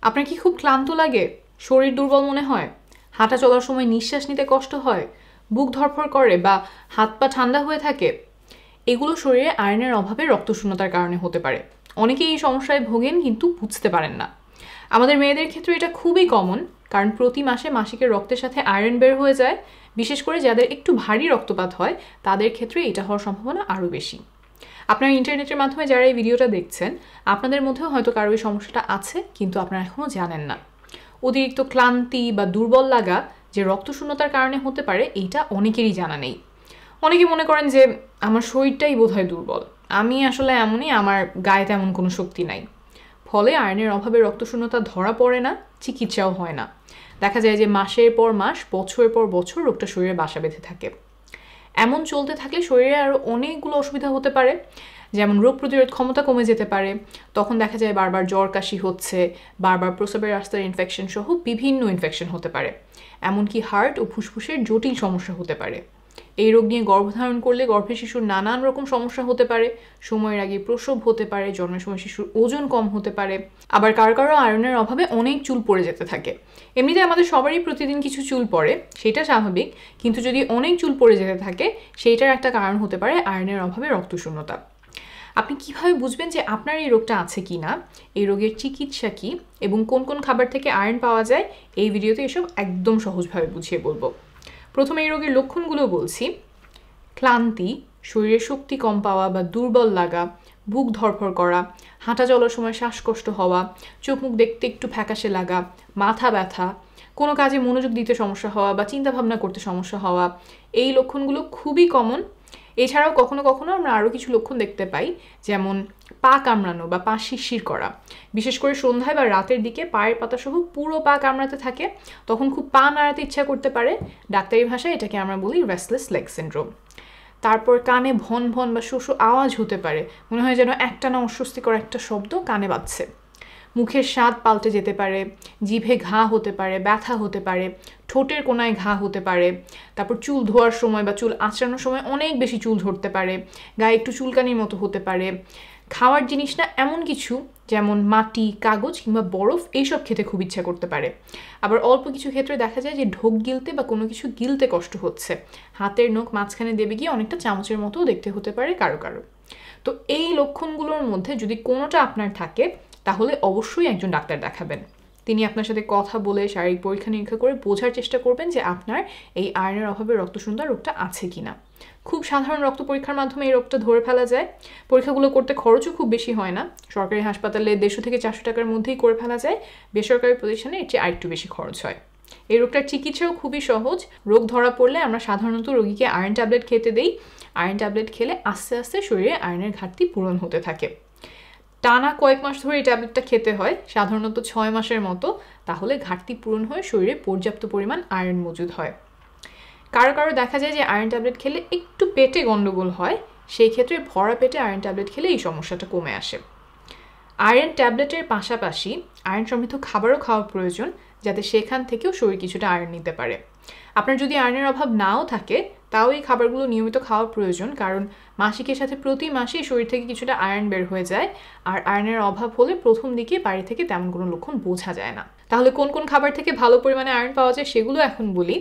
আপনার কি খুব ক্লান্ত লাগে, শরীর দুর্বল মনে হয়, হাঁটা চলার সময় নিঃশ্বাস নিতে কষ্ট হয়, বুক ধড়ফড় করে বা হাত পা ঠান্ডা হয়ে থাকে? এগুলো শরীরে আয়রনের অভাবে রক্তশূন্যতার কারণে হতে পারে। অনেকেই এই সমস্যায় ভোগেন কিন্তু বুঝতে পারেন না। আমাদের মেয়েদের ক্ষেত্রে এটা খুবই কমন, কারণ প্রতি মাসে মাসিকের রক্তের সাথে আয়রন বের হয়ে যায়। বিশেষ করে যাদের একটু ভারী রক্তপাত হয় তাদের ক্ষেত্রে এটা হওয়ার সম্ভাবনা আরও বেশি। আপনারা ইন্টারনেটের মাধ্যমে যারা এই ভিডিওটা দেখছেন, আপনাদের মধ্যেও হয়তো কারো এই সমস্যাটা আছে, কিন্তু আপনারা এখনও জানেন না। অতিরিক্ত ক্লান্তি বা দুর্বল লাগা যে রক্তশূন্যতার কারণে হতে পারে, এইটা অনেকেরই জানা নেই। অনেকে মনে করেন যে আমার শরীরটাই বোধহয় দুর্বল, আমি আসলে এমনই, আমার গায়ে তেমন কোনো শক্তি নাই। ফলে আয়রনের অভাবে রক্তশূন্যতা ধরা পড়ে না, চিকিৎসাও হয় না। দেখা যায় যে মাসের পর মাস, বছরের পর বছর রোগটা শরীরে বাসা বেঁধে থাকে। এমন চলতে থাকলে শরীরে আরও অনেকগুলো অসুবিধা হতে পারে, যেমন রোগ প্রতিরোধ ক্ষমতা কমে যেতে পারে। তখন দেখা যায় বারবার জ্বর কাশি হচ্ছে, বারবার প্রস্রাবের রাস্তার ইনফেকশন সহ বিভিন্ন ইনফেকশন হতে পারে। এমনকি হার্ট ও ফুসফুসের জটিল সমস্যা হতে পারে। এই রোগ নিয়ে গর্ভধারণ করলে গর্ভে শিশুর নানান রকম সমস্যা হতে পারে। সময়ের আগে প্রসব হতে পারে, জন্মের সময় শিশুর ওজন কম হতে পারে। আবার কারো কারো আয়রনের অভাবে অনেক চুল পড়ে যেতে থাকে। এমনিতে আমাদের সবারই প্রতিদিন কিছু চুল পড়ে, সেটা স্বাভাবিক, কিন্তু যদি অনেক চুল পড়ে যেতে থাকে, সেইটার একটা কারণ হতে পারে আয়রনের অভাবে রক্তশূন্যতা। আপনি কিভাবে বুঝবেন যে আপনার এই রোগটা আছে কি না, এই রোগের চিকিৎসা কি এবং কোন কোন খাবার থেকে আয়রন পাওয়া যায়, এই ভিডিওতে এসব একদম সহজভাবে বুঝিয়ে বলবো। প্রথমে এই রোগের লক্ষণগুলো বলছি। ক্লান্তি, শরীরে শক্তি কম পাওয়া বা দুর্বল লাগা, বুক ধড়ফড় করা, হাঁটা চলার সময় শ্বাসকষ্ট হওয়া, চোখ মুখ দেখতে একটু ফ্যাকাশে লাগা, মাথা ব্যথা, কোনো কাজে মনোযোগ দিতে সমস্যা হওয়া বা চিন্তাভাবনা করতে সমস্যা হওয়া, এই লক্ষণগুলো খুবই কমন। এছাড়াও কখনো কখনো আমরা আরও কিছু লক্ষণ দেখতে পাই, যেমন পা কামড়ানো বা পা শিরশির করা। বিশেষ করে সন্ধ্যায় বা রাতের দিকে পায়ের পাতা সহ পুরো পা কামড়াতে থাকে, তখন খুব পা নাড়াতে ইচ্ছা করতে পারে। ডাক্তারি ভাষায় এটাকে আমরা বলি রেস্টলেস লেগ সিনড্রোম। তারপর কানে ভন ভন বা শো শো আওয়াজ হতে পারে, মনে হয় যেন একটানা অস্বস্তিকর একটা শব্দ কানে বাজছে। মুখের স্বাদ পাল্টে যেতে পারে, জিভে ঘা হতে পারে, ব্যথা হতে পারে, ঠোঁটের কোনায় ঘা হতে পারে। তারপর চুল ধোয়ার সময় বা চুল আঁচড়ানোর সময় অনেক বেশি চুল ঝরতে পারে, গায়ে একটু চুলকানির মতো হতে পারে। খাওয়ার জিনিস না এমন কিছু যেমন মাটি, কাগজ কিংবা বরফ, এইসব খেতে খুব ইচ্ছা করতে পারে। আবার অল্প কিছু ক্ষেত্রে দেখা যায় যে ঢোক গিলতে বা কোনো কিছু গিলতে কষ্ট হচ্ছে, হাতের নখ মাঝখানে দেবে গিয়ে অনেকটা চামচের মতোও দেখতে হতে পারে কারো কারো। তো এই লক্ষণগুলোর মধ্যে যদি কোনোটা আপনার থাকে, তাহলে অবশ্যই একজন ডাক্তার দেখাবেন। তিনি আপনার সাথে কথা বলে শারীরিক পরীক্ষা নিরীক্ষা করে বোঝার চেষ্টা করবেন যে আপনার এই আয়রনের অভাবে রক্তশূন্যতা রোগটা আছে কিনা। খুব সাধারণ রক্ত পরীক্ষার মাধ্যমে এই রোগটা ধরে ফেলা যায়। পরীক্ষাগুলো করতে খরচও খুব বেশি হয় না। সরকারি হাসপাতালে 150 থেকে 400 টাকার মধ্যেই করে ফেলা যায়। বেসরকারি প্রতিষ্ঠানে এর চেয়ে আরেকটু বেশি খরচ হয়। এই রোগটার চিকিৎসাও খুবই সহজ। রোগ ধরা পড়লে আমরা সাধারণত রোগীকে আয়রন ট্যাবলেট খেতে দেই। আয়রন ট্যাবলেট খেলে আস্তে আস্তে শরীরে আয়রনের ঘাটতি পূরণ হতে থাকে। টানা কয়েক মাস ধরে এই ট্যাবলেটটা খেতে হয়, সাধারণত 6 মাসের মতো। তাহলে ঘাটতি পূরণ হয়ে শরীরে পর্যাপ্ত পরিমাণ আয়রন মজুদ হয়। কারো কারো দেখা যায় যে আয়রন ট্যাবলেট খেলে একটু পেটে গন্ডগোল হয়, সেই ক্ষেত্রে ভরা পেটে আয়রন ট্যাবলেট খেলে এই সমস্যাটা কমে আসে। আয়রন ট্যাবলেটের পাশাপাশি আয়রন সমৃদ্ধ খাবারও খাওয়া প্রয়োজন, যাতে সেখান থেকেও শরীর কিছুটা আয়রন নিতে পারে। আপনার যদি আয়রনের অভাব নাও থাকে, তাও এই খাবারগুলো নিয়মিত খাওয়া প্রয়োজন, কারণ মাসিকের সাথে প্রতি মাসেই শরীর থেকে কিছুটা আয়রন বের হয়ে যায়। আর আয়রনের অভাব হলে প্রথম দিকে বাড়ি থেকে তেমন কোনো লক্ষণ বোঝা যায় না। তাহলে কোন কোন খাবার থেকে ভালো পরিমাণে আয়রন পাওয়া যায় সেগুলো এখন বলি।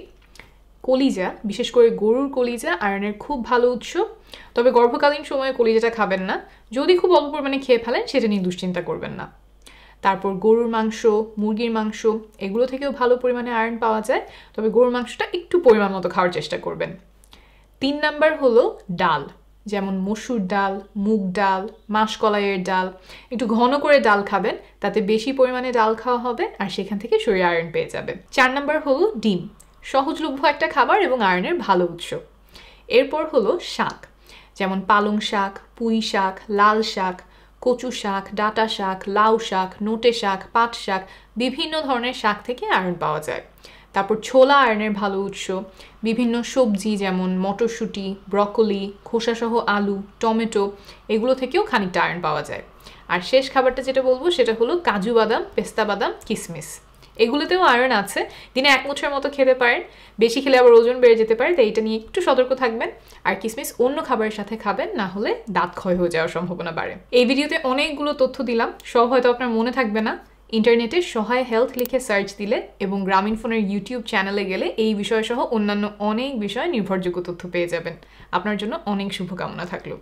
কলিজা, বিশেষ করে গরুর কলিজা আয়রনের খুব ভালো উৎস, তবে গর্ভকালীন সময়ে কলিজাটা খাবেন না। যদি খুব অল্প পরিমাণে খেয়ে ফেলেন, সেটা নিয়ে দুশ্চিন্তা করবেন না। তারপর গরুর মাংস, মুরগির মাংস, এগুলো থেকেও ভালো পরিমাণে আয়রন পাওয়া যায়, তবে গরুর মাংসটা একটু পরিমাণ মতো খাওয়ার চেষ্টা করবেন। 3 নাম্বার হলো ডাল, যেমন মসুর ডাল, মুগ ডাল, মাসকলাইয়ের ডাল। একটু ঘন করে ডাল খাবেন, তাতে বেশি পরিমাণে ডাল খাওয়া হবে আর সেখান থেকে শরীরে আয়রন পেয়ে যাবে। 4 নাম্বার হলো ডিম, সহজলভ্য একটা খাবার এবং আয়রনের ভালো উৎস। এরপর হলো শাক, যেমন পালং শাক, পুঁই শাক, লাল শাক, কচু শাক, ডাঁটা শাক, লাউ শাক, নোটে শাক, পাট শাক, বিভিন্ন ধরনের শাক থেকে আয়রন পাওয়া যায়। তারপর ছোলা আয়রনের ভালো উৎস। বিভিন্ন সবজি যেমন মটরশুঁটি, ব্রকলি, খোসাসহ আলু, টমেটো, এগুলো থেকেও খানিকটা আয়রন পাওয়া যায়। আর শেষ খাবারটা যেটা বলবো সেটা হলো কাজু বাদাম, পেস্তা বাদাম, কিশমিশ। এগুলোতেও আয়রন আছে, দিনে 1 মুঠের মতো খেতে পারেন। বেশি খেলে আবার ওজন বেড়ে যেতে পারে, তাই এটা নিয়ে একটু সতর্ক থাকবেন। আর কিশমিশ অন্য খাবারের সাথে খাবেন, না হলে দাঁত ক্ষয় হয়ে যাওয়ার সম্ভাবনা বাড়ে। এই ভিডিওতে অনেকগুলো তথ্য দিলাম, সব হয়তো আপনার মনে থাকবে না, ইন্টারনেটে সহায় হেলথ লিখে সার্চ দিলে এবং গ্রামীণফোনের ইউটিউব চ্যানেলে গেলে এই বিষয়সহ অন্যান্য অনেক বিষয় নির্ভরযোগ্য তথ্য পেয়ে যাবেন। আপনার জন্য অনেক শুভকামনা থাকলো।